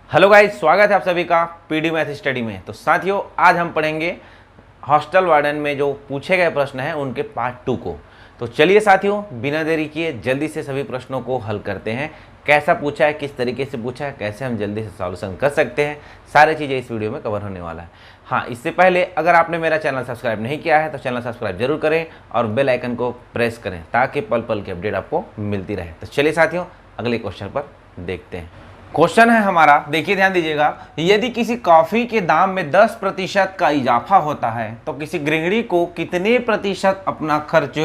Hello guys, स्वागत है आप सभी का पीडी मैथ स्टडी में। तो साथियों, आज हम पढ़ेंगे हॉस्टल वार्डन में जो पूछे गए प्रश्न हैं उनके पार्ट 2 को। तो चलिए साथियों, बिना देरी किए जल्दी से सभी प्रश्नों को हल करते हैं। कैसा पूछा है, किस तरीके से पूछा है, कैसे हम जल्दी से सॉल्यूशन कर सकते हैं, सारी चीज़ें इस वीडियो में कवर होने वाला है। हाँ, इससे पहले अगर आपने मेरा चैनल सब्सक्राइब नहीं किया है तो चैनल सब्सक्राइब जरूर करें और बेल आइकन को प्रेस करें ताकि पल पल की अपडेट आपको मिलती रहे। तो चलिए साथियों, अगले क्वेश्चन पर देखते हैं। क्वेश्चन है हमारा, देखिए ध्यान दीजिएगा। यदि किसी कॉफी के दाम में 10% का इजाफा होता है तो किसी गृहिणी को कितने प्रतिशत अपना खर्च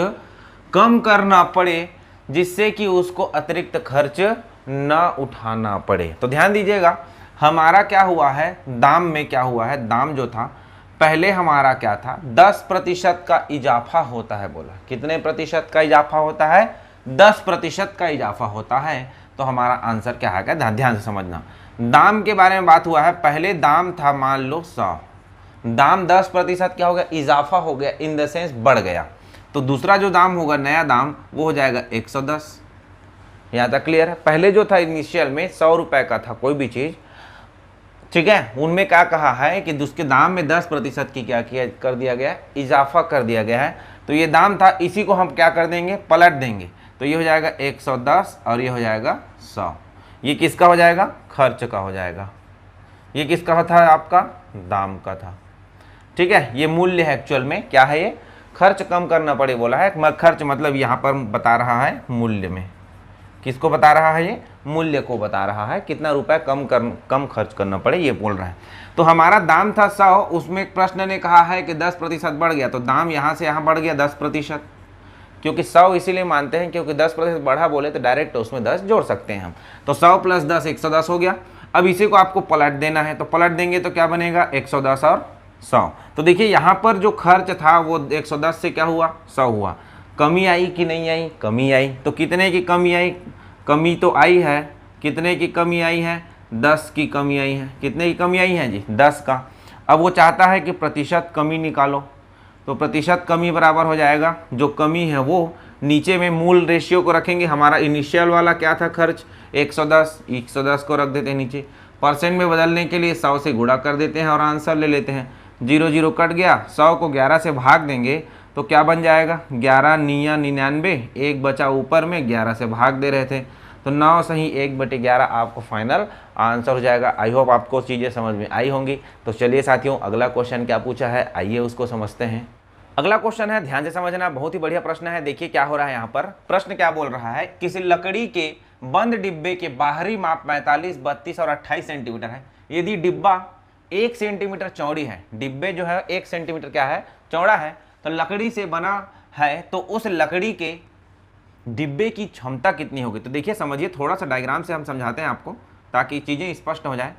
कम करना पड़े जिससे कि उसको अतिरिक्त खर्च न उठाना पड़े। तो ध्यान दीजिएगा, हमारा क्या हुआ है, दाम में क्या हुआ है, दाम जो था पहले हमारा क्या था, 10% का इजाफा होता है। बोला कितने प्रतिशत का इजाफा होता है, 10% का इजाफा होता है। तो हमारा आंसर क्या है, ध्यान से समझना। दाम के बारे में बात हुआ है, पहले दाम था मान लो 100, दाम 10% क्या हो गया, इजाफा हो गया, इन द सेंस बढ़ गया। तो दूसरा जो दाम होगा, नया दाम, वो हो जाएगा 110। यहाँ तक क्लियर है। पहले जो था इनिशियल में 100 रुपए का था कोई भी चीज़, ठीक है, उनमें क्या कहा है कि उसके दाम में 10% की क्या किया कर दिया गया है, इजाफा कर दिया गया है। तो ये दाम था, इसी को हम क्या कर देंगे, पलट देंगे। तो ये हो जाएगा 110 और ये हो जाएगा 100। ये किसका हो जाएगा, खर्च का हो जाएगा। ये किसका था, आपका दाम का था। ठीक है, ये मूल्य है। एक्चुअल में क्या है, ये खर्च कम करना पड़े बोला है। खर्च मतलब यहाँ पर बता रहा है मूल्य में, किसको बता रहा है, ये मूल्य को बता रहा है, कितना रुपए कम खर्च करना पड़े ये बोल रहा है। तो हमारा दाम था 100, उसमें एक प्रश्न ने कहा है कि 10% बढ़ गया, तो दाम यहाँ से यहाँ बढ़ गया 10%, क्योंकि 100 इसीलिए मानते हैं क्योंकि 10% बढ़ा बोले तो डायरेक्ट उसमें 10 जोड़ सकते हैं हम। तो 100 + 10 110 हो गया। अब इसी को आपको पलट देना है, तो पलट देंगे तो क्या बनेगा, 110 और 100। तो देखिए यहाँ पर जो खर्च था वो 110 से क्या हुआ, 100 हुआ। कमी आई कि नहीं आई, कमी आई। तो कितने की कमी आई, कमी तो आई है। कितने की कमी आई है, 10 की कमी आई है। कितने की कमी आई है जी, 10 का। अब वो चाहता है कि प्रतिशत कमी निकालो, तो प्रतिशत कमी बराबर हो जाएगा, जो कमी है वो नीचे में मूल रेशियो को रखेंगे। हमारा इनिशियल वाला क्या था खर्च, 110, 110 को रख देते हैं नीचे। परसेंट में बदलने के लिए 100 से गुणा कर देते हैं और आंसर ले लेते हैं। 0 0 कट गया, 100 को 11 से भाग देंगे तो क्या बन जाएगा, 11 निया 99, एक बचा ऊपर में, 11 से भाग दे रहे थे तो 9 सही 1/11 आपको फाइनल आंसर हो जाएगा। आई होप आपको चीज़ें समझ में आई होंगी। तो चलिए साथियों, अगला क्वेश्चन क्या पूछा है, आइए उसको समझते हैं। अगला क्वेश्चन है, ध्यान से समझना, बहुत ही बढ़िया प्रश्न है। देखिए क्या हो रहा है यहाँ पर, प्रश्न क्या बोल रहा है, किसी लकड़ी के बंद डिब्बे के बाहरी माप 45, 32 और 28 सेंटीमीटर है। यदि डिब्बा 1 सेंटीमीटर चौड़ी है, डिब्बे जो है 1 सेंटीमीटर क्या है, चौड़ा है, तो लकड़ी से बना है, तो उस लकड़ी के डिब्बे की क्षमता कितनी होगी। तो देखिए समझिए, थोड़ा सा डायग्राम से हम समझाते हैं आपको ताकि चीज़ें स्पष्ट हो जाए।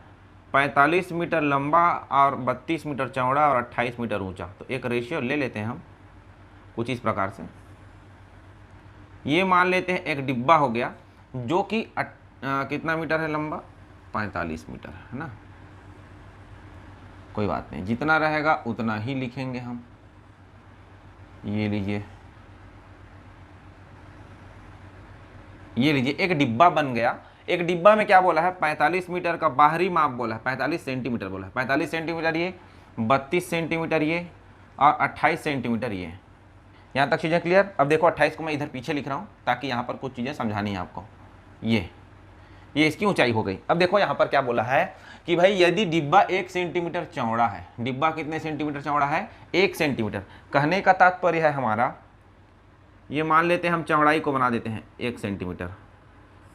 45 मीटर लंबा और 32 मीटर चौड़ा और 28 मीटर ऊंचा, तो एक रेशियो ले लेते हैं हम कुछ इस प्रकार से। ये मान लेते हैं एक डिब्बा हो गया जो कि कितना मीटर है लंबा, 45 मीटर है ना। कोई बात नहीं, जितना रहेगा उतना ही लिखेंगे हम। ये लीजिए, ये लीजिए, एक डिब्बा बन गया। एक डिब्बा में क्या बोला है, 45 मीटर का बाहरी माप बोला है, 45 सेंटीमीटर बोला है। 45 सेंटीमीटर ये, 32 सेंटीमीटर ये और 28 सेंटीमीटर ये। यहाँ तक चीज़ें क्लियर। अब देखो 28 को मैं इधर पीछे लिख रहा हूँ ताकि यहाँ पर कुछ चीज़ें समझानी है आपको। ये इसकी ऊंचाई हो गई। अब देखो यहाँ पर क्या बोला है कि भाई यदि डिब्बा 1 सेंटीमीटर चौड़ा है, डिब्बा कितने सेंटीमीटर चौड़ा है, 1 सेंटीमीटर। कहने का तात्पर्य है हमारा, ये मान लेते हैं हम चौड़ाई को बना देते हैं 1 सेंटीमीटर,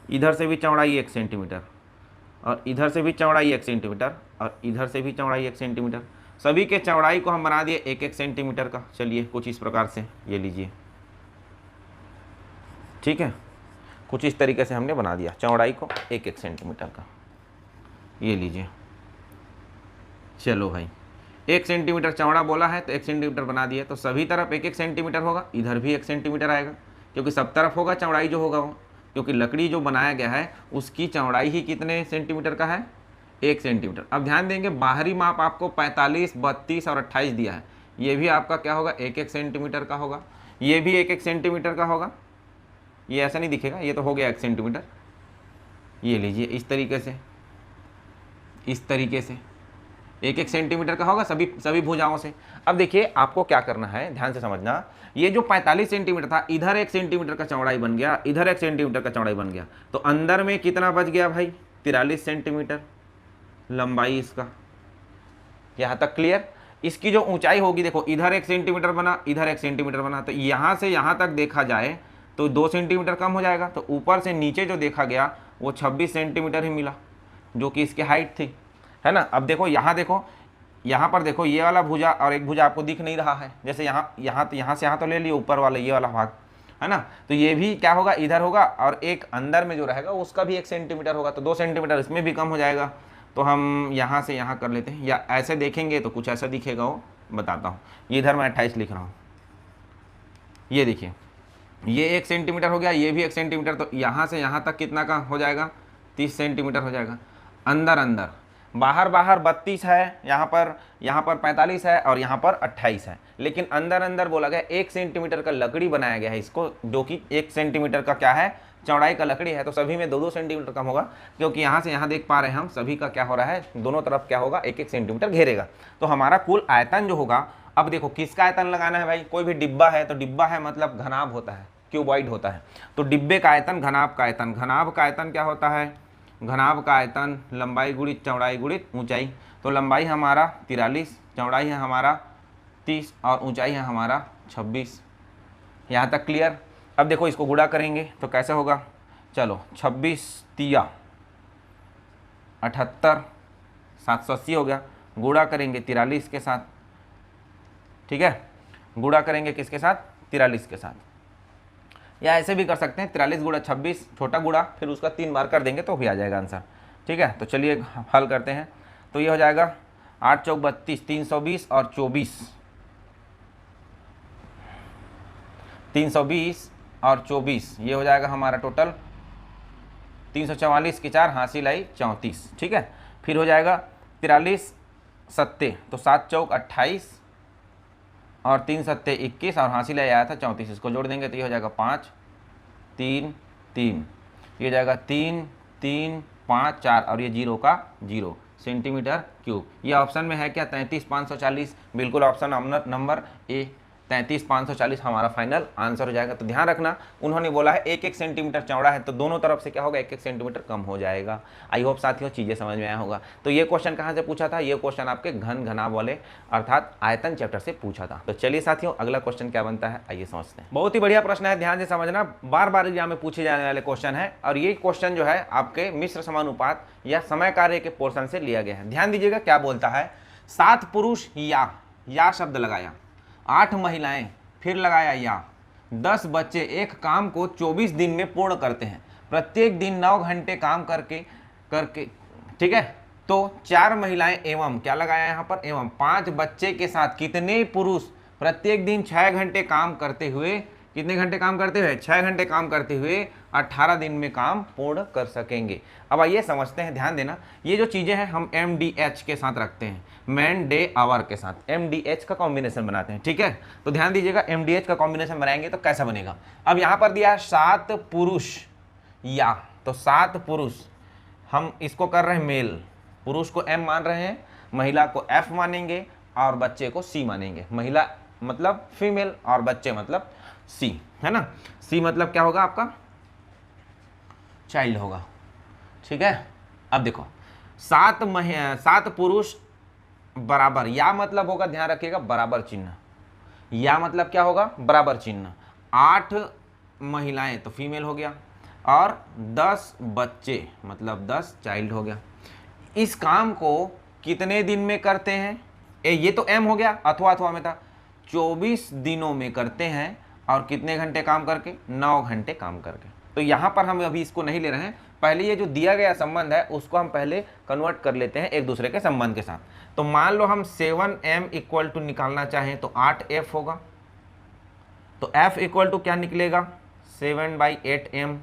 इधर से भी चौड़ाई 1 सेंटीमीटर और इधर से भी चौड़ाई 1 सेंटीमीटर और इधर से भी चौड़ाई 1 सेंटीमीटर। सभी के चौड़ाई को हम बना दिए 1 सेंटीमीटर का। चलिए कुछ इस प्रकार से, ये लीजिए, ठीक है, कुछ इस तरीके से हमने बना दिया चौड़ाई को 1 सेंटीमीटर का। ये लीजिए, चलो भाई 1 सेंटीमीटर चौड़ा बोला है तो 1 सेंटीमीटर बना दिया, तो सभी तरफ 1 सेंटीमीटर होगा, इधर भी 1 सेंटीमीटर आएगा क्योंकि सब तरफ होगा चौड़ाई जो होगा वो, क्योंकि लकड़ी जो बनाया गया है उसकी चौड़ाई ही कितने सेंटीमीटर का है, 1 सेंटीमीटर। अब ध्यान देंगे, बाहरी माप आपको 45, 32 और 28 दिया है, ये भी आपका क्या होगा, 1 सेंटीमीटर का होगा, ये भी 1 सेंटीमीटर का होगा। ये ऐसा नहीं दिखेगा, ये तो हो गया 1 सेंटीमीटर। ये लीजिए इस तरीके से, इस तरीके से 1-1 सेंटीमीटर का होगा सभी भुजाओं से। अब देखिए आपको क्या करना है, ध्यान से समझना, ये जो 45 सेंटीमीटर था, इधर 1 सेंटीमीटर का चौड़ाई बन गया, इधर 1 सेंटीमीटर का चौड़ाई बन गया, तो अंदर में कितना बच गया भाई, 43 सेंटीमीटर लंबाई इसका। यहाँ तक क्लियर। इसकी जो ऊंचाई होगी, देखो इधर 1 सेंटीमीटर बना, इधर 1 सेंटीमीटर बना, तो यहाँ से यहाँ तक देखा जाए तो 2 सेंटीमीटर कम हो जाएगा, तो ऊपर से नीचे जो देखा गया वो 26 सेंटीमीटर ही मिला, जो कि इसकी हाइट थी, है ना। अब देखो यहाँ पर देखो, ये वाला भुजा और एक भुजा आपको दिख नहीं रहा है, जैसे यहाँ से यहाँ तो ले लिया ऊपर वाला ये वाला भाग, है ना, तो ये भी क्या होगा, इधर होगा, और एक अंदर में जो रहेगा उसका भी 1 सेंटीमीटर होगा, तो 2 सेंटीमीटर इसमें भी कम हो जाएगा। तो हम यहाँ से यहाँ कर लेते हैं, या ऐसे देखेंगे तो कुछ ऐसा दिखेगा, वो बताता हूँ। ये इधर मैं 28 लिख रहा हूँ, ये देखिए ये 1 सेंटीमीटर हो गया, ये भी 1 सेंटीमीटर, तो यहाँ से यहाँ तक कितना का हो जाएगा, 30 सेंटीमीटर हो जाएगा। अंदर बाहर 32 है, यहाँ पर 45 है, और यहाँ पर 28 है, लेकिन अंदर बोला गया 1 सेंटीमीटर का लकड़ी बनाया गया है इसको, जो कि 1 सेंटीमीटर का क्या है, चौड़ाई का लकड़ी है, तो सभी में 2-2 सेंटीमीटर कम होगा, क्योंकि यहाँ से यहाँ देख पा रहे हैं हम सभी का क्या हो रहा है, दोनों तरफ क्या होगा, 1-1 सेंटीमीटर घेरेगा। तो हमारा कुल आयतन जो होगा, अब देखो किसका आयतन लगाना है भाई, कोई भी डिब्बा है तो डिब्बा है मतलब घनाभ होता है, क्यूबॉइड होता है, तो डिब्बे का आयतन घनाभ का आयतन क्या होता है, घनाभ का आयतन लंबाई गुणित चौड़ाई गुणित ऊंचाई। तो लंबाई हमारा 43, चौड़ाई है हमारा 30 और ऊंचाई है हमारा 26। यहाँ तक क्लियर। अब देखो इसको गुणा करेंगे तो कैसे होगा, चलो 26 तिया 78, 780 हो गया, गुणा करेंगे 43 के साथ, ठीक है, गुणा करेंगे किसके साथ, 43 के साथ, या ऐसे भी कर सकते हैं 43 गुणा 26, छोटा गुणा फिर उसका 3 बार कर देंगे तो भी आ जाएगा आंसर, ठीक है। तो चलिए हल करते हैं, तो ये हो जाएगा 8 चौक 32, 320 और 24, 320 और 24, ये हो जाएगा हमारा टोटल 344 की 4 हासिल आई 34, ठीक है। फिर हो जाएगा 43 सत्ते, तो 7 चौक 28 और 3 सत्ते 21 और हासिल आया था 34, इसको जोड़ देंगे तो ये हो जाएगा 5 3 3, ये हो जाएगा 3 3 5 4 और ये 0 का 0 सेंटीमीटर क्यूब। ये ऑप्शन में है क्या, 33,540, बिल्कुल ऑप्शन नंबर ए 33,540 हमारा फाइनल आंसर हो जाएगा। तो ध्यान रखना, उन्होंने बोला है 1-1 सेंटीमीटर चौड़ा है, तो दोनों तरफ से क्या होगा, 1-1 सेंटीमीटर कम हो जाएगा। आई होप साथियों चीज़ें समझ में आया होगा। तो ये क्वेश्चन कहाँ से पूछा था, ये क्वेश्चन आपके घनाभ वाले अर्थात आयतन चैप्टर से पूछा था। तो चलिए साथियों अगला क्वेश्चन क्या बनता है, आइए समझते हैं। बहुत ही बढ़िया प्रश्न है, ध्यान से समझना, बार बार एग्जाम में पूछे जाने वाले क्वेश्चन है, और ये क्वेश्चन जो है आपके मिश्र समानुपात या समय कार्य के पोर्शन से लिया गया है। ध्यान दीजिएगा क्या बोलता है, 7 पुरुष या शब्द लगाया, 8 महिलाएं फिर लगाया या 10 बच्चे एक काम को 24 दिन में पूर्ण करते हैं, प्रत्येक दिन 9 घंटे काम करके ठीक है। तो 4 महिलाएं एवं क्या लगाया यहाँ पर, एवं 5 बच्चे के साथ कितने पुरुष प्रत्येक दिन 6 घंटे काम करते हुए, कितने घंटे काम करते हुए, 6 घंटे काम करते हुए 18 दिन में काम पूर्ण कर सकेंगे। अब आइए समझते हैं, ध्यान देना, ये जो चीज़ें हैं हम MDH के साथ रखते हैं, मैन डे आवर के साथ MDH का कॉम्बिनेशन बनाते हैं, ठीक है। तो ध्यान दीजिएगा MDH का कॉम्बिनेशन बनाएंगे तो कैसा बनेगा। अब यहाँ पर दिया 7 पुरुष या, तो 7 पुरुष, हम इसको कर रहे हैं मेल, पुरुष को M मान रहे हैं, महिला को F मानेंगे और बच्चे को C मानेंगे। महिला मतलब फीमेल और बच्चे मतलब C, है ना। C मतलब क्या होगा आपका, चाइल्ड होगा, ठीक है। अब देखो 7 पुरुष बराबर, या मतलब होगा, ध्यान रखिएगा बराबर चिन्ह, या मतलब क्या होगा, बराबर चिन्ह, 8 महिलाएं तो फीमेल हो गया, और 10 बच्चे मतलब 10 चाइल्ड हो गया। इस काम को कितने दिन में करते हैं, ये तो M हो गया, अथवा में था, 24 दिनों में करते हैं, और कितने घंटे काम करके, 9 घंटे काम करके। तो यहाँ पर हम अभी इसको नहीं ले रहे हैं, पहले ये जो दिया गया संबंध है उसको हम पहले कन्वर्ट कर लेते हैं एक दूसरे के संबंध के साथ। तो मान लो हम 7M इक्वल टू निकालना चाहें तो 8F होगा, तो F इक्वल टू क्या निकलेगा, 7/8M।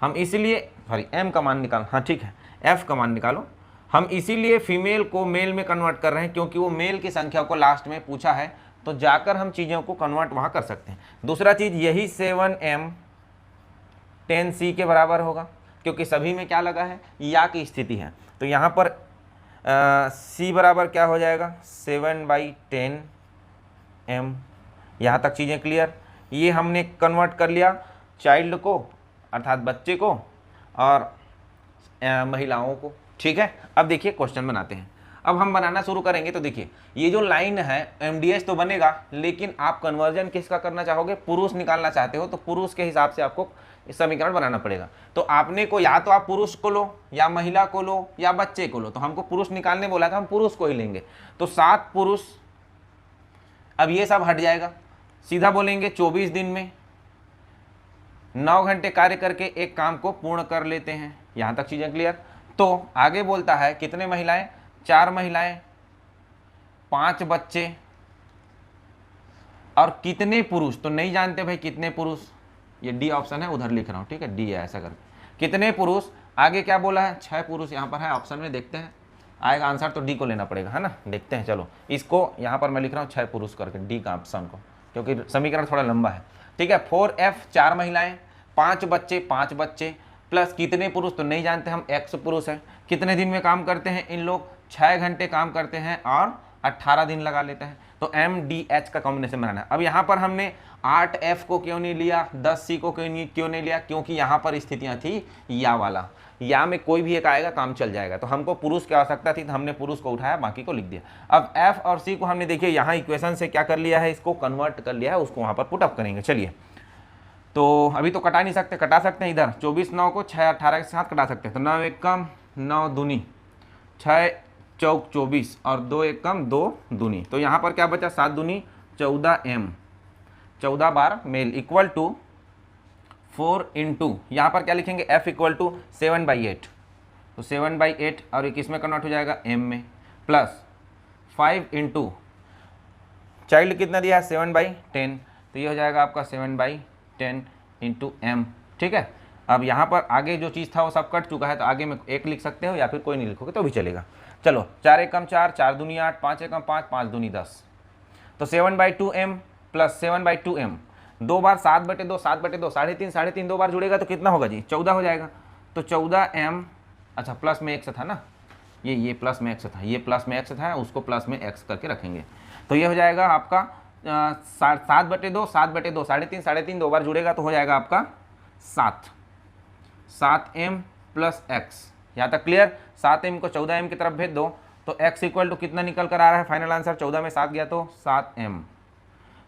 हम इसीलिए M का मान निकालो, हाँ ठीक है, F का मान निकालो। हम इसीलिए फीमेल को मेल में कन्वर्ट कर रहे हैं, क्योंकि वो मेल की संख्या को लास्ट में पूछा है, तो जाकर हम चीज़ों को कन्वर्ट वहाँ कर सकते हैं। दूसरा चीज़, यही 7M 10C के बराबर होगा, क्योंकि सभी में क्या लगा है, या की स्थिति है। तो यहाँ पर C बराबर क्या हो जाएगा 7/10 m। यहाँ तक चीज़ें क्लियर। ये हमने कन्वर्ट कर लिया चाइल्ड को अर्थात बच्चे को और महिलाओं को। ठीक है, अब देखिए क्वेश्चन बनाते हैं। अब हम बनाना शुरू करेंगे तो देखिए ये जो लाइन है MDH तो बनेगा, लेकिन आप कन्वर्जन किसका करना चाहोगे, पुरुष निकालना चाहते हो तो पुरुष के हिसाब से आपको समीकरण बनाना पड़ेगा। तो आपने को या तो आप पुरुष को लो या महिला को लो या बच्चे को लो, तो हमको पुरुष निकालने बोला था, हम पुरुष को ही लेंगे। तो 7 पुरुष, अब ये सब हट जाएगा, सीधा बोलेंगे 24 दिन में 9 घंटे कार्य करके एक काम को पूर्ण कर लेते हैं। यहाँ तक चीज़ें क्लियर। तो आगे बोलता है कितने महिलाएं, 4 महिलाएं, 5 बच्चे और कितने पुरुष, तो नहीं जानते भाई कितने पुरुष, ये डी ऑप्शन है, उधर लिख रहा हूँ, ठीक है, डी है ऐसा करके, कितने पुरुष। आगे क्या बोला है, 6 पुरुष यहाँ पर है ऑप्शन में, देखते हैं आएगा आंसर तो डी को लेना पड़ेगा, है ना, देखते हैं। चलो इसको यहाँ पर मैं लिख रहा हूँ 6 पुरुष करके, डी का ऑप्शन को, क्योंकि समीकरण थोड़ा लंबा है। ठीक है, 4F 4 महिलाएं, 5 बच्चे प्लस कितने पुरुष, तो नहीं जानते हम, X पुरुष है। कितने दिन में काम करते हैं इन लोग, 6 घंटे काम करते हैं और 18 दिन लगा लेते हैं। तो MDH का कॉम्बिनेशन बनाना है। अब यहाँ पर हमने 8F को क्यों नहीं लिया, 10C को क्यों नहीं लिया, क्योंकि यहाँ पर स्थितियाँ थी या वाला, या में कोई भी एक आएगा काम चल जाएगा। तो हमको पुरुष की आवश्यकता थी तो हमने पुरुष को उठाया, बाकी को लिख दिया। अब F और C को हमने देखिए यहाँ इक्वेशन से क्या कर लिया है, इसको कन्वर्ट कर लिया है, उसको वहाँ पर पुटअप करेंगे। चलिए, तो अभी तो कटा नहीं सकते, कटा सकते हैं इधर 24 9 को 6 18 के साथ कटा सकते हैं। तो 9 1 कम 9 दूनी, 6 चौक 24 और 2 1 कम 2 दूनी। तो यहाँ पर क्या बचा, 7 दूनी 14M, 14 बार मेल इक्वल टू 4 इंटू, यहाँ पर क्या लिखेंगे, F इक्वल टू 7/8। तो 7/8 और एक इसमें कन्वर्ट हो जाएगा M में, प्लस 5 इंटू चाइल्ड कितना दिया है 7/10, तो ये हो जाएगा आपका 7/10 इंटू M। ठीक है, अब यहाँ पर आगे जो चीज़ था वो सब कट चुका है, तो आगे में 1 लिख सकते हो या फिर कोई नहीं लिखोगे तो भी चलेगा। चलो 4 1 कम 4, 4 दूनी 8, 5 1 कम 5, 5 दूनी 10। तो 7/2M प्लस 7/2M, 2 बार 7/2, 7/2, 3.5 3.5 2 बार जुड़ेगा तो कितना होगा जी, 14 हो जाएगा। तो 14M, अच्छा प्लस में x था ना, ये प्लस में x था, ये प्लस में x था, उसको प्लस में x करके रखेंगे। तो ये हो जाएगा आपका 7/2, 7/2, 3.5 2 बार जुड़ेगा तो हो जाएगा आपका 7M प्लस x। यहाँ तक क्लियर। 7M को 14M की तरफ भेज दो तो x इक्वल टू कितना निकल कर आ रहा है, फाइनल आंसर 14 में 7 गया तो 7M।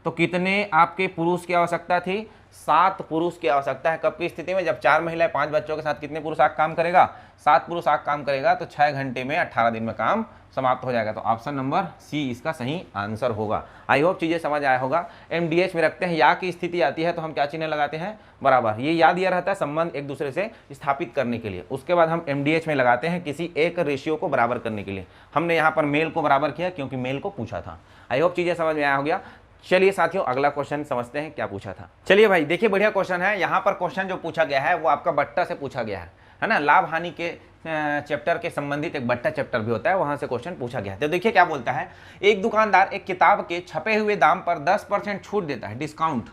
तो कितने आपके पुरुष की आवश्यकता थी, 7 पुरुष की आवश्यकता है। कब की स्थिति में, जब 4 महिलाएं 5 बच्चों के साथ कितने पुरुष काम करेगा, 7 पुरुष काम करेगा, तो 6 घंटे में 18 दिन में काम समाप्त हो जाएगा। तो ऑप्शन नंबर C इसका सही आंसर होगा। आई होप चीज़ें समझ आया होगा। MDH में रखते हैं, या की स्थिति आती है तो हम क्या चिन्ह लगाते हैं, बराबर। ये याद दिया रहता है संबंध एक दूसरे से स्थापित करने के लिए। उसके बाद हम MDH में लगाते हैं किसी एक रेशियो को बराबर करने के लिए। हमने यहाँ पर मेल को बराबर किया क्योंकि मेल को पूछा था। आई होप चीज़ें समझ में आया हो गया। चलिए साथियों, अगला क्वेश्चन समझते हैं क्या पूछा था। चलिए भाई देखिए, बढ़िया क्वेश्चन है। यहाँ पर क्वेश्चन जो पूछा गया है वो आपका बट्टा से पूछा गया है ना, लाभ हानि के चैप्टर के संबंधित एक बट्टा चैप्टर भी होता है, वहां से क्वेश्चन पूछा गया है। तो देखिए क्या बोलता है, एक दुकानदार एक किताब के छपे हुए दाम पर 10% छूट देता है, डिस्काउंट।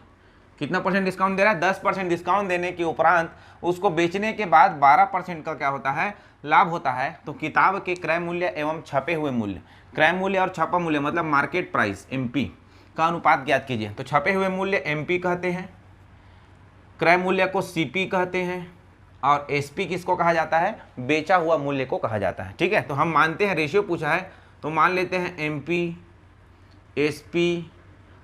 कितना परसेंट डिस्काउंट दे रहा है, 10% डिस्काउंट देने के उपरांत उसको बेचने के बाद 12% का क्या होता है, लाभ होता है। तो किताब के क्रय मूल्य एवं छपे हुए मूल्य, क्रय मूल्य और छपा मूल्य मतलब मार्केट प्राइस MP का अनुपात ज्ञात कीजिए। तो छपे हुए मूल्य MP कहते हैं, क्रय मूल्य को CP कहते हैं, और SP किसको कहा जाता है, बेचा हुआ मूल्य को कहा जाता है। ठीक है, तो हम मानते हैं रेशियो पूछा है तो मान लेते हैं MP, SP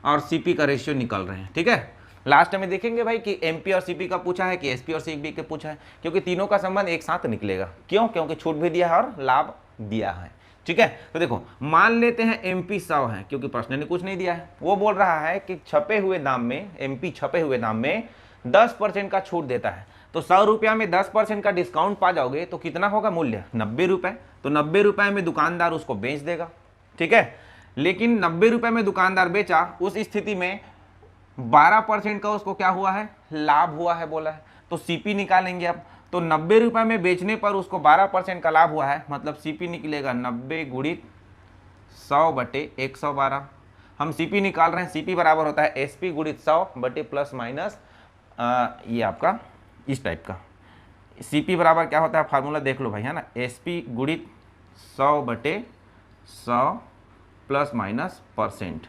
और CP का रेशियो निकल रहे हैं। ठीक है, लास्ट में देखेंगे भाई कि MP और CP का पूछा है कि SP और CP का पूछा है, क्योंकि तीनों का संबंध एक साथ निकलेगा। क्यों, क्योंकि छूट भी दिया है और लाभ दिया है। ठीक है, तो देखो मान लेते हैं MP 100 है, क्योंकि प्रश्न ने कुछ नहीं दिया है। वो बोल रहा है कि छपे हुए दाम में, MP छपे हुए दाम में 10% का छूट देता है। तो 100 रुपया में 10% का डिस्काउंट पा जाओगे तो कितना होगा मूल्य, 90 रुपये। तो 90 रुपये में दुकानदार उसको बेच देगा। ठीक है, लेकिन 90 रुपये में दुकानदार बेचा, उस स्थिति में 12% का उसको क्या हुआ है, लाभ हुआ है बोला है। तो CP निकालेंगे अब। तो 90 रुपये में बेचने पर उसको 12% का लाभ हुआ है, मतलब CP निकलेगा 90 गुणित 100/112। हम CP निकाल रहे हैं, CP बराबर होता है SP गुणित 100 बटे प्लस माइनस ये आपका इस टाइप का CP बराबर क्या होता है, फार्मूला देख लो भाई, है ना, SP गुणित 100/100 प्लस माइनस %।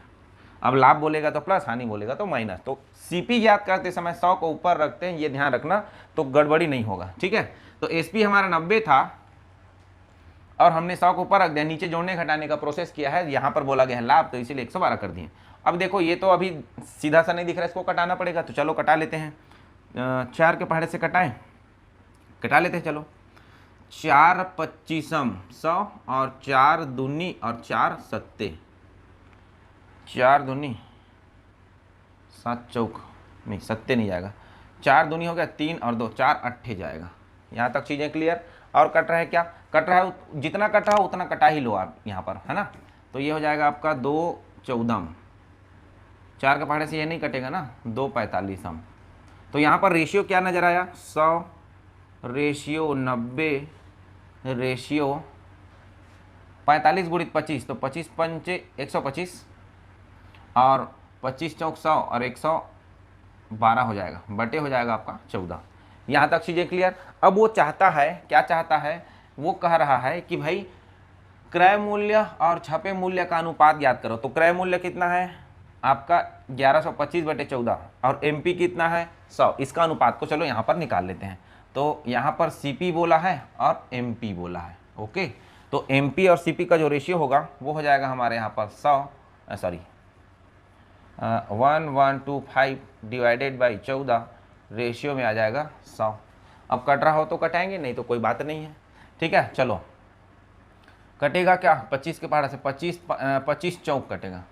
अब लाभ बोलेगा तो प्लस, हानि बोलेगा तो माइनस। तो CP याद करते समय 100 को ऊपर रखते हैं, ये ध्यान रखना, तो गड़बड़ी नहीं होगा, ठीक है। तो SP हमारा 90 था और हमने 100 को ऊपर रख दिया, नीचे जोड़ने घटाने का प्रोसेस किया है, यहाँ पर बोला गया है लाभ, तो इसीलिए 112 कर दिए। अब देखो ये तो अभी सीधा सा नहीं दिख रहा है, इसको कटाना पड़ेगा, तो चलो कटा लेते हैं। 4 के पहाड़े से कटाएं, कटा लेते हैं, चलो। 4 25 100 और 4 दूनी और 4 सत्ते, 4 दूनी 7 चौक नहीं, सत्ते नहीं जाएगा, 4 दूनी हो गया 3 और 2 4 अट्ठे जाएगा। यहाँ तक चीज़ें क्लियर। और कट रहा है क्या, कट रहा है, जितना कट रहा है उतना कटा ही लो आप यहाँ पर, है ना। तो ये हो जाएगा आपका 2 14, 4 के पहाड़े से ये नहीं कटेगा ना, 2 45। तो यहाँ पर रेशियो क्या नज़र आया, 100 रेशियो 90 रेशियो 45 गुणित 25, तो 25 पंचे 125 और 25 चौक 100 और 112 हो जाएगा, बटे हो जाएगा आपका 14। यहाँ तक चीज़ें क्लियर। अब वो चाहता है, क्या चाहता है, वो कह रहा है कि भाई क्रय मूल्य और छपे मूल्य का अनुपात ज्ञात करो। तो क्रय मूल्य कितना है आपका 1125/14 और MP कितना है 100, इसका अनुपात को चलो यहाँ पर निकाल लेते हैं। तो यहाँ पर CP बोला है और MP बोला है, ओके। तो MP और CP का जो रेशियो होगा वो हो जाएगा हमारे यहाँ पर 1125 डिवाइडेड बाई 14, रेशियो में आ जाएगा 100। अब कट रहा हो तो कटाएंगे, नहीं तो कोई बात नहीं है, ठीक है। चलो कटेगा क्या, 25 के पहाड़ा से 25 चौक कटेगा,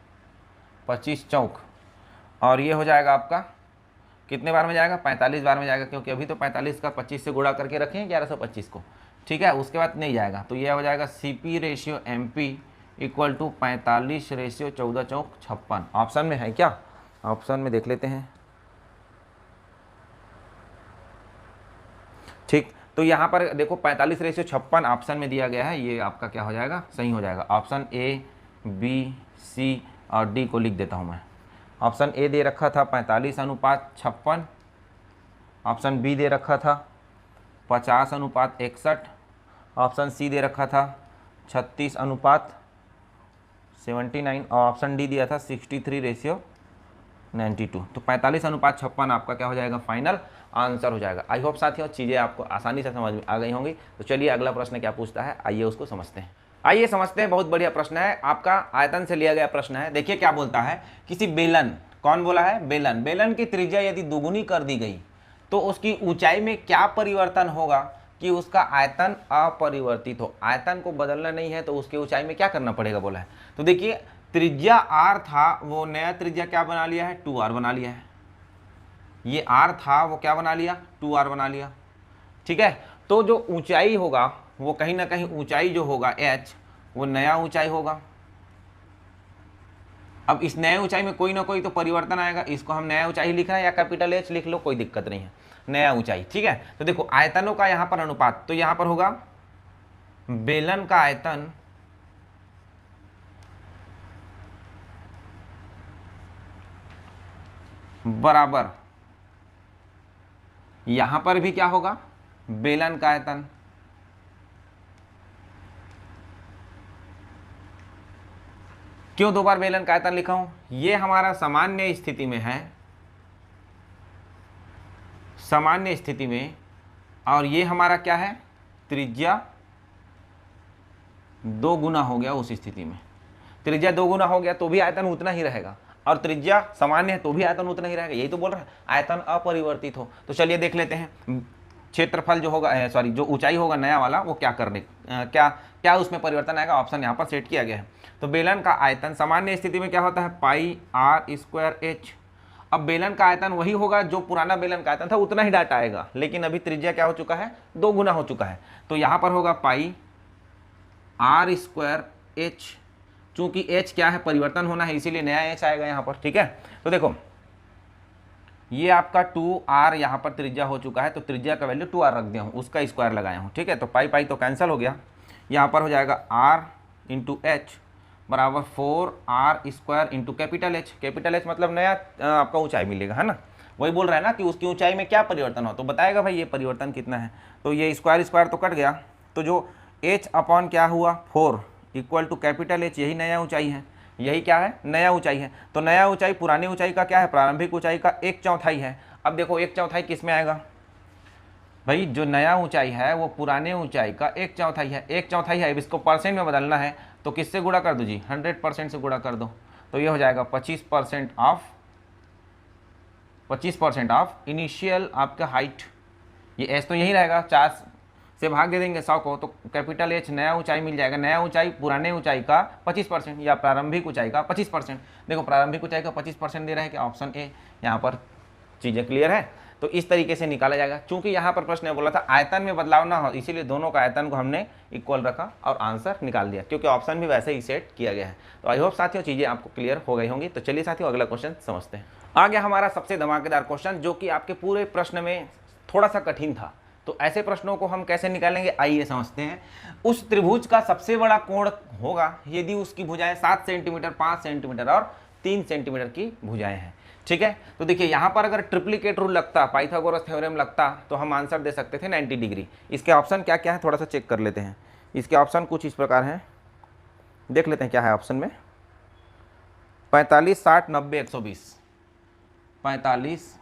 25 चौक, और ये हो जाएगा आपका कितने बार में जाएगा, 45 बार में जाएगा, क्योंकि अभी तो 45 का 25 से गुणा करके रखें 1125 को, ठीक है। उसके बाद नहीं जाएगा, तो ये हो जाएगा CP ratio MP equal to 45 ratio 14 चौक 56। ऑप्शन में है क्या, ऑप्शन में देख लेते हैं, ठीक। तो यहाँ पर देखो 45 रेशियो 56 ऑप्शन में दिया गया है, ये आपका क्या हो जाएगा, सही हो जाएगा। ऑप्शन A B C और D को लिख देता हूँ मैं। ऑप्शन A दे रखा था 45/56, ऑप्शन B दे रखा था 50/61, ऑप्शन C दे रखा था 36/79 और ऑप्शन D दिया था 63/92। तो 45/56 आपका क्या हो जाएगा, फाइनल आंसर हो जाएगा। आई होप साथियों चीज़ें आपको आसानी से समझ में आ गई होंगी। तो चलिए अगला प्रश्न क्या पूछता है, आइए उसको समझते हैं। आइए समझते हैं, बहुत बढ़िया प्रश्न है, आपका आयतन से लिया गया प्रश्न है। देखिए क्या बोलता है, किसी बेलन, कौन बोला है, बेलन, बेलन की त्रिज्या यदि दोगुनी कर दी गई तो उसकी ऊंचाई में क्या परिवर्तन होगा कि उसका आयतन अपरिवर्तित हो। आयतन को बदलना नहीं है तो उसकी ऊंचाई में क्या करना पड़ेगा बोला है। तो देखिए त्रिज्या r था, वो नया त्रिज्या क्या बना लिया है, 2r बना लिया है। ये r था वो क्या बना लिया, 2r बना लिया, ठीक है। तो जो ऊंचाई होगा वो कहीं ना कहीं ऊंचाई जो होगा h, वो नया ऊंचाई होगा। अब इस नए ऊंचाई में कोई ना कोई तो परिवर्तन आएगा, इसको हम नया ऊंचाई लिख रहे हैं या कैपिटल H लिख लो, कोई दिक्कत नहीं है, नया ऊंचाई, ठीक है। तो देखो आयतनों का यहाँ पर अनुपात, तो यहाँ पर होगा बेलन का आयतन बराबर, यहां पर भी क्या होगा, बेलन का आयतन। क्यों दो बार बेलन का आयतन लिखा हूं, ये हमारा सामान्य स्थिति में है, सामान्य स्थिति में, और ये हमारा क्या है, त्रिज्या 2 गुना हो गया उस स्थिति में। त्रिज्या 2 गुना हो गया तो भी आयतन उतना ही रहेगा, और त्रिज्या सामान्य है तो भी आयतन उतना ही रहेगा, यही तो बोल रहा है, आयतन अपरिवर्तित हो। तो चलिए देख लेते हैं क्षेत्रफल जो होगा, सॉरी जो ऊंचाई होगा नया वाला, वो क्या करने क्या उसमें परिवर्तन आएगा, ऑप्शन यहाँ पर सेट किया गया है। तो बेलन का आयतन सामान्य स्थिति में क्या होता है, πr²h। अब बेलन का आयतन वही होगा जो पुराना बेलन का आयतन था, उतना ही डाटा आएगा, लेकिन अभी त्रिज्या क्या हो चुका है, 2 गुना हो चुका है। तो यहाँ पर होगा πr²h, चूंकि h क्या है, परिवर्तन होना है, इसीलिए नया h आएगा यहाँ पर, ठीक है। तो देखो ये आपका 2r यहाँ पर त्रिज्या हो चुका है, तो त्रिज्या का वैल्यू 2r रख दिया हूँ, उसका स्क्वायर लगाया हूँ, ठीक है। तो पाई तो कैंसिल हो गया, यहाँ पर हो जाएगा r इंटू एच बराबर 4r² into capital H। Capital H मतलब नया आपका ऊंचाई मिलेगा, है ना। वही बोल रहा है ना कि उसकी ऊंचाई में क्या परिवर्तन हो, तो बताएगा भाई ये परिवर्तन कितना है। तो ये स्क्वायर स्क्वायर तो कट गया, तो जो h अपॉन क्या हुआ 4 इक्वल टू कैपिटल H, यही नया ऊंचाई है, यही क्या है नया ऊंचाई है। तो नया ऊंचाई पुरानी ऊंचाई का क्या है, प्रारंभिक ऊंचाई का 1/4 है। अब देखो 1/4 किस में आएगा भाई, जो नया ऊंचाई है वो पुराने ऊंचाई का 1/4 है, 1/4 है। अब इसको परसेंट में बदलना है तो किससे गुणा कर दो जी, 100% से गुणा कर दो, तो ये हो जाएगा 25% ऑफ इनिशियल आपका हाइट। ये एस तो यही रहेगा, 4 से भाग दे देंगे 100 को, तो कैपिटल एच नया ऊंचाई मिल जाएगा। नया ऊंचाई पुराने ऊंचाई का 25% या प्रारंभिक ऊंचाई का 25%। देखो प्रारंभिक ऊंचाई का 25% दे रहा है कि ऑप्शन ए, यहाँ पर चीज़ें क्लियर है। तो इस तरीके से निकाला जाएगा। चूंकि यहाँ पर प्रश्न बोला था आयतन में बदलाव ना हो, इसीलिए दोनों का आयतन को हमने इक्वल रखा और आंसर निकाल दिया, क्योंकि ऑप्शन भी वैसे ही सेट किया गया है। तो आई होप साथियों चीज़ें आपको क्लियर हो गई होंगी। तो चलिए साथियों अगला क्वेश्चन समझते हैं। आ गया हमारा सबसे धमाकेदार क्वेश्चन, जो कि आपके पूरे प्रश्न में थोड़ा सा कठिन था। तो ऐसे प्रश्नों को हम कैसे निकालेंगे, आइए समझते हैं। उस त्रिभुज का सबसे बड़ा कोण होगा यदि उसकी भुजाएं 7 सेंटीमीटर, 5 सेंटीमीटर और 3 सेंटीमीटर की भुजाएं हैं। ठीक है, तो देखिए यहाँ पर अगर ट्रिप्लिकेट रूल लगता, पाइथागोरस थ्योरम लगता, तो हम आंसर दे सकते थे 90 डिग्री। इसके ऑप्शन क्या क्या है थोड़ा सा चेक कर लेते हैं। इसके ऑप्शन कुछ इस प्रकार हैं, देख लेते हैं क्या है ऑप्शन में। 45, 60, 90, 120। 45,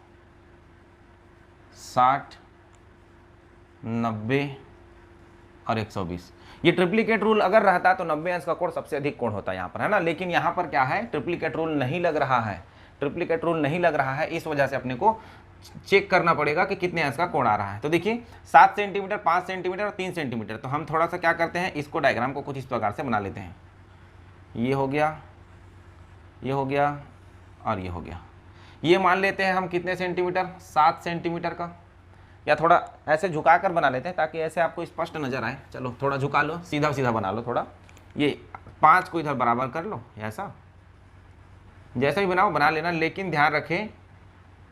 60, 90 और 120। ये ट्रिप्लिकेट रूल अगर रहता तो 90 अंश का कोण सबसे अधिक कोण होता यहाँ पर, है ना। लेकिन यहाँ पर क्या है, ट्रिप्लिकेट रूल नहीं लग रहा है, ट्रिप्लिकेट रूल नहीं लग रहा है। इस वजह से अपने को चेक करना पड़ेगा कि कितने अंश का कोण आ रहा है। तो देखिए 7 सेंटीमीटर, 5 सेंटीमीटर और 3 सेंटीमीटर। तो हम थोड़ा सा क्या करते हैं, इसको डायग्राम को कुछ इस प्रकार से बना लेते हैं। ये हो गया, ये हो गया और ये हो गया। ये मान लेते हैं हम कितने सेंटीमीटर, 7 सेंटीमीटर का, या थोड़ा ऐसे झुका कर बना लेते हैं ताकि ऐसे आपको स्पष्ट नजर आए। चलो थोड़ा झुका लो, सीधा सीधा बना लो थोड़ा। ये 5 को इधर बराबर कर लो, ऐसा जैसा भी बनाओ बना लेना। लेकिन ध्यान रखें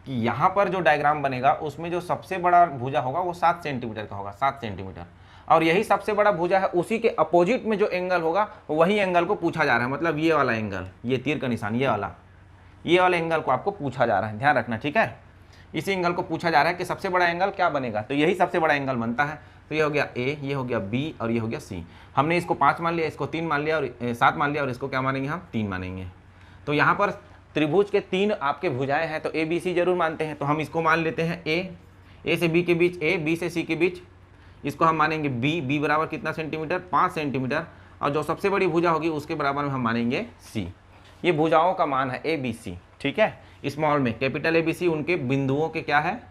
कि यहाँ पर जो डायग्राम बनेगा उसमें जो सबसे बड़ा भुजा होगा वो 7 सेंटीमीटर का होगा, 7 सेंटीमीटर। और यही सबसे बड़ा भुजा है, उसी के अपोजिट में जो एंगल होगा वही एंगल को पूछा जा रहा है। मतलब ये वाला एंगल, ये तीर का निशान, ये वाला एंगल को आपको पूछा जा रहा है, ध्यान रखना। ठीक है, इसी एंगल को पूछा जा रहा है कि सबसे बड़ा एंगल क्या बनेगा, तो यही सबसे बड़ा एंगल बनता है। तो ये हो गया ए, ये हो गया बी और ये हो गया सी। हमने इसको 5 मान लिया, इसको 3 मान लिया और 7 मान लिया, और इसको क्या मानेंगे हम, 3 मानेंगे। तो यहाँ पर त्रिभुज के 3 आपके भुजाएं हैं, तो ए बी सी जरूर मानते हैं। तो हम इसको मान लेते हैं ए से बी के बीच, ए बी से सी के बीच, इसको हम मानेंगे बी बराबर कितना सेंटीमीटर, 5 सेंटीमीटर। और जो सबसे बड़ी भुजा होगी उसके बराबर में हम मानेंगे सी। ये भुजाओं का मान है ए बी सी। ठीक है, स्मॉल में कैपिटल ए बी सी उनके बिंदुओं के क्या है,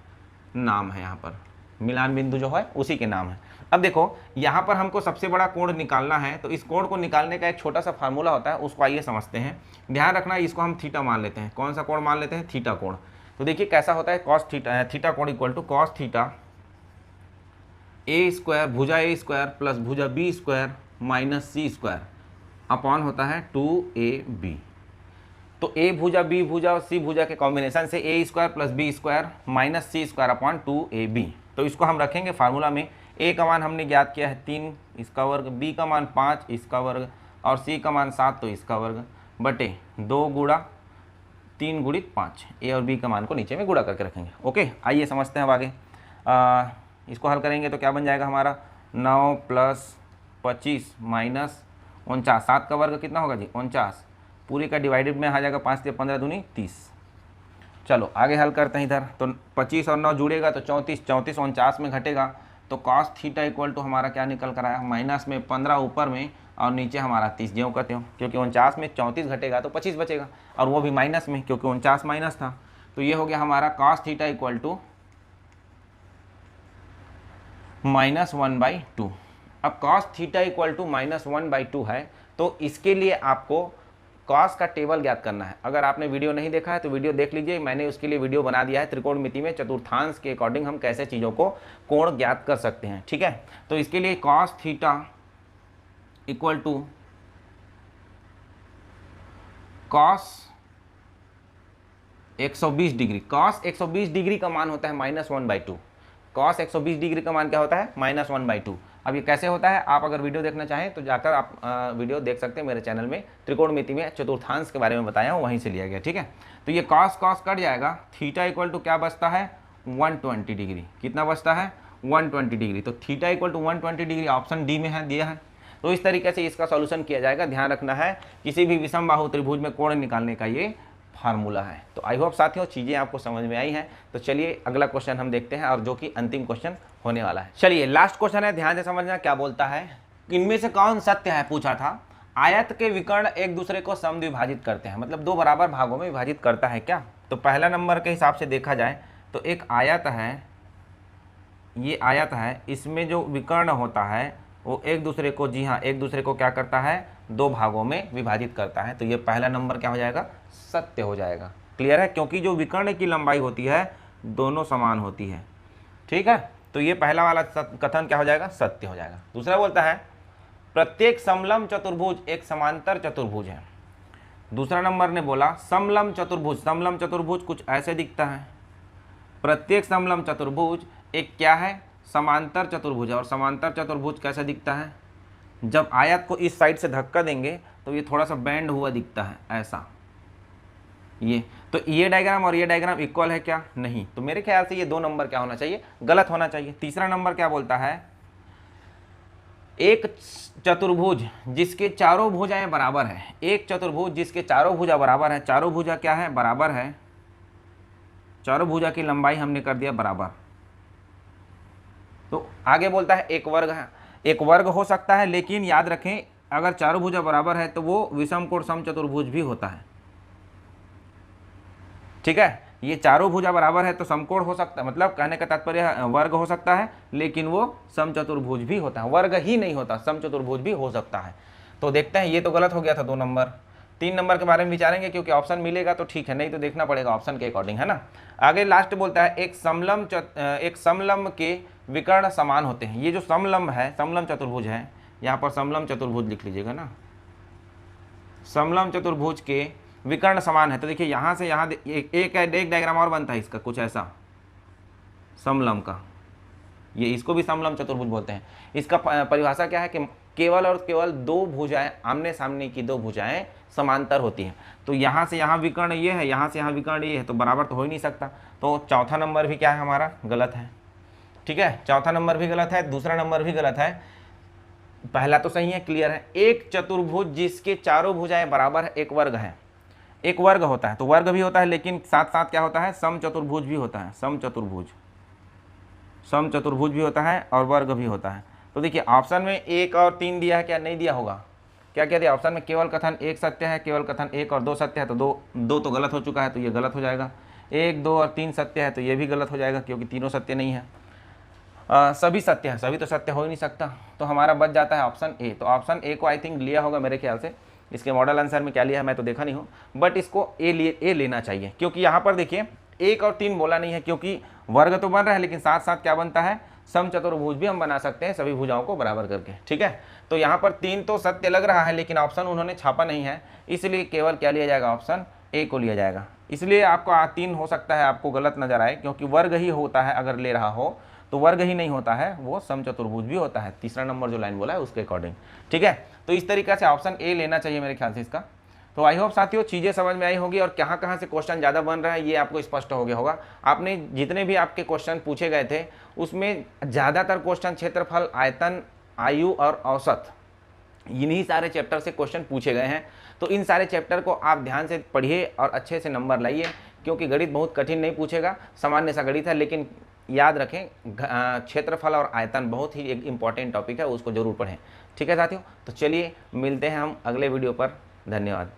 नाम है। यहाँ पर मिलान बिंदु जो है उसी के नाम है। अब देखो यहाँ पर हमको सबसे बड़ा कोण निकालना है, तो इस कोण को निकालने का एक छोटा सा फार्मूला होता है, उसको आइए समझते हैं। ध्यान रखना, इसको हम थीटा मान लेते हैं। कौन सा कोण मान लेते हैं, थीटा कोण। तो देखिए कैसा होता है, कॉस थीटा, थीटा कोण equal to cos theta a square, भुजा ए स्क्वायर प्लस भुजा बी स्क्वायर माइनस सी स्क्वायर अपॉन होता है 2ab। तो ए भुजा बी भुजा और सी भुजा के कॉम्बिनेशन से A square plus B square minus C square upon 2ab। तो इसको हम रखेंगे फार्मूला में। ए का मान हमने ज्ञात किया है 3, इसका वर्ग, बी का मान 5, इसका वर्ग, और सी का मान 7, तो इसका वर्ग, बटे 2 गुणा 3 गुणित 5। ए और बी का मान को नीचे में गुणा करके रखेंगे। ओके, आइए समझते हैं अब आगे। इसको हल करेंगे तो क्या बन जाएगा हमारा, 9 + 25 माइनस 49। 7 का वर्ग कितना होगा जी, 49। पूरी का डिवाइडेड में आ जाएगा, 5 से 15 दूनी 30। चलो आगे हल करते हैं इधर। तो 25 और 9 जुड़ेगा तो 34, 34 49 में घटेगा, तो कॉस थीटा इक्वल टू हमारा क्या निकल कर आया, माइनस में 15 ऊपर में और नीचे हमारा 30, ज्यों का त्यों, क्योंकि 49 में 34 घटेगा तो 25 बचेगा, और वो भी माइनस में क्योंकि 49 माइनस था। तो ये हो गया हमारा कॉस थीटा इक्वल टू -1/2। अब कॉस थीटा इक्वल टू -1/2 है, तो इसके लिए आपको कॉस का टेबल ज्ञात करना है। अगर आपने वीडियो नहीं देखा है तो वीडियो देख लीजिए, मैंने उसके लिए वीडियो बना दिया है। त्रिकोणमिति में चतुर्थांश के अकॉर्डिंग हम कैसे चीज़ों को कोण ज्ञात कर सकते हैं। ठीक है, तो इसके लिए cos theta equal to cos 120 degree. Cos 120 degree का मान होता है -1/2। कॉस 120 डिग्री का मान क्या होता है, -1/2। अब ये कैसे होता है, आप अगर वीडियो देखना चाहें तो जाकर आप वीडियो देख सकते हैं मेरे चैनल में, त्रिकोणमिति में चतुर्थांश के बारे में बताया हूँ, वहीं से लिया गया। ठीक है, तो ये कॉस कॉस कट जाएगा, थीटा इक्वल टू क्या बचता है 120 डिग्री। कितना बचता है 120 डिग्री। तो theta equal to 120 degree option D में है, दिया है। तो इस तरीके से इसका सॉल्यूशन किया जाएगा। ध्यान रखना है किसी भी विषम बाहु त्रिभुज में कोण निकालने का ये फार्मूला है। तो आई होप साथियों चीज़ें आपको समझ में आई हैं। तो चलिए अगला क्वेश्चन हम देखते हैं, और जो कि अंतिम क्वेश्चन होने वाला है। चलिए लास्ट क्वेश्चन है, ध्यान से समझना क्या बोलता है। इनमें से कौन सत्य है पूछा था। आयत के विकर्ण एक दूसरे को समद्विभाजित करते हैं, मतलब दो बराबर भागों में विभाजित करता है क्या। तो पहला नंबर के हिसाब से देखा जाए तो एक आयत है, ये आयत है, इसमें जो विकर्ण होता है वो एक दूसरे को, जी हाँ, एक दूसरे को क्या करता है, दो भागों में विभाजित करता है। तो ये पहला नंबर क्या हो जाएगा, सत्य हो जाएगा। क्लियर है, क्योंकि जो विकर्ण की लंबाई होती है दोनों समान होती है। ठीक है, तो ये पहला वाला कथन क्या हो जाएगा, सत्य हो जाएगा। दूसरा बोलता है प्रत्येक समलंब चतुर्भुज एक समांतर चतुर्भुज है। दूसरा नंबर ने बोला समलंब चतुर्भुज, समलंब चतुर्भुज कुछ ऐसे दिखता है। प्रत्येक समलंब चतुर्भुज एक क्या है, समांतर चतुर्भुज है। और समांतर चतुर्भुज कैसे दिखता है, जब आयत को इस साइड से धक्का देंगे तो ये थोड़ा सा बेंड हुआ दिखता है, ऐसा। ये तो ये डायग्राम और ये डायग्राम इक्वल है क्या, नहीं। तो मेरे ख्याल से ये दो नंबर क्या होना चाहिए, गलत होना चाहिए। तीसरा नंबर क्या बोलता है, एक चतुर्भुज जिसके चारों भुजाएं बराबर है, एक चतुर्भुज जिसके चारों भुजा बराबर है। चारों भुजा क्या है, बराबर है। चारों भुजा की लंबाई हमने कर दिया बराबर। तो आगे बोलता है एक वर्ग है। एक वर्ग हो सकता है, लेकिन याद रखें अगर चारों भुजा बराबर है तो वो विषम कोण समचतुर्भुज भी होता है। ठीक है, ये चारों भुजा बराबर है तो समकोण हो सकता है, मतलब कहने का तात्पर्य वर्ग हो सकता है, लेकिन वो समचतुर्भुज भी होता है। वर्ग ही नहीं होता, समचतुर्भुज भी हो सकता है। तो देखते हैं, ये तो गलत हो गया था 2 नंबर। 3 नंबर के बारे में विचारेंगे, क्योंकि ऑप्शन मिलेगा तो ठीक है, नहीं तो देखना पड़ेगा ऑप्शन के अकॉर्डिंग, है ना। आगे लास्ट बोलता है एक समलंब के विकर्ण समान होते हैं। ये जो समलंब है, समलंब चतुर्भुज है, यहाँ पर समलंब चतुर्भुज लिख लीजिएगा ना, समलंब चतुर्भुज के विकर्ण समान है। तो देखिए यहाँ से यहाँ एक डायग्राम और बनता है इसका कुछ ऐसा, समलंब का। ये इसको भी समलंब चतुर्भुज बोलते हैं। इसका परिभाषा क्या है कि केवल और केवल दो भुजाएं, आमने सामने की दो भुजाएं समांतर होती हैं। तो यहाँ से यहाँ विकर्ण ये है, यहाँ से यहाँ विकर्ण ये है, तो बराबर तो हो ही नहीं सकता। तो चौथा नंबर भी क्या है हमारा, गलत है। ठीक है, चौथा नंबर भी गलत है, दूसरा नंबर भी गलत है, पहला तो सही है, क्लियर है। एक चतुर्भुज जिसके चारों भुजाएं बराबर है, एक वर्ग है। एक वर्ग होता है तो वर्ग भी होता है, लेकिन साथ साथ क्या होता है, समचतुर्भुज भी होता है। समचतुर्भुज, समचतुर्भुज भी होता है और वर्ग भी होता है। तो देखिए ऑप्शन में 1 और 3 दिया है, क्या नहीं दिया होगा, क्या क्या दिया ऑप्शन में, केवल कथन 1 सत्य है, केवल कथन 1 और 2 सत्य है। तो दो तो गलत हो चुका है, तो ये गलत हो जाएगा। 1, 2 और 3 सत्य है, तो ये भी गलत हो जाएगा, क्योंकि तीनों सत्य नहीं है। सभी सत्य है, सभी तो सत्य हो ही नहीं सकता। तो हमारा बच जाता है ऑप्शन ए। तो ऑप्शन ए को आई थिंक लिया होगा मेरे ख्याल से। इसके मॉडल आंसर में क्या लिया है मैं तो देखा नहीं हूँ, बट इसको ए लेना चाहिए, क्योंकि यहाँ पर देखिए 1 और 3 बोला नहीं है, क्योंकि वर्ग तो बन रहा है, लेकिन साथ साथ क्या बनता है, समचतुर्भुज भी हम बना सकते हैं सभी भुजाओं को बराबर करके। ठीक है, तो यहाँ पर 3 तो सत्य लग रहा है, लेकिन ऑप्शन उन्होंने छापा नहीं है, इसलिए केवल क्या लिया जाएगा, ऑप्शन ए को लिया जाएगा। इसलिए आपको 3 हो सकता है आपको गलत नजर आए, क्योंकि वर्ग ही होता है, अगर ले रहा हो तो वर्ग ही नहीं होता है, वो समचतुर्भुज भी होता है। तीसरा नंबर जो लाइन बोला है उसके अकॉर्डिंग। ठीक है, तो इस तरीके से ऑप्शन ए लेना चाहिए मेरे ख्याल से इसका। तो आई होप साथियों चीज़ें समझ में आई होगी, और कहाँ कहाँ से क्वेश्चन ज़्यादा बन रहा है ये आपको स्पष्ट हो गया होगा। आपने जितने भी आपके क्वेश्चन पूछे गए थे उसमें ज़्यादातर क्वेश्चन क्षेत्रफल, आयतन, आयु और औसत, इन्हीं सारे चैप्टर से क्वेश्चन पूछे गए हैं। तो इन सारे चैप्टर को आप ध्यान से पढ़िए और अच्छे से नंबर लाइए, क्योंकि गणित बहुत कठिन नहीं पूछेगा, सामान्य सा गणित है। लेकिन याद रखें क्षेत्रफल और आयतन बहुत ही एक इम्पॉर्टेंट टॉपिक है, उसको जरूर पढ़ें। ठीक है साथियों, तो चलिए मिलते हैं हम अगले वीडियो पर। धन्यवाद।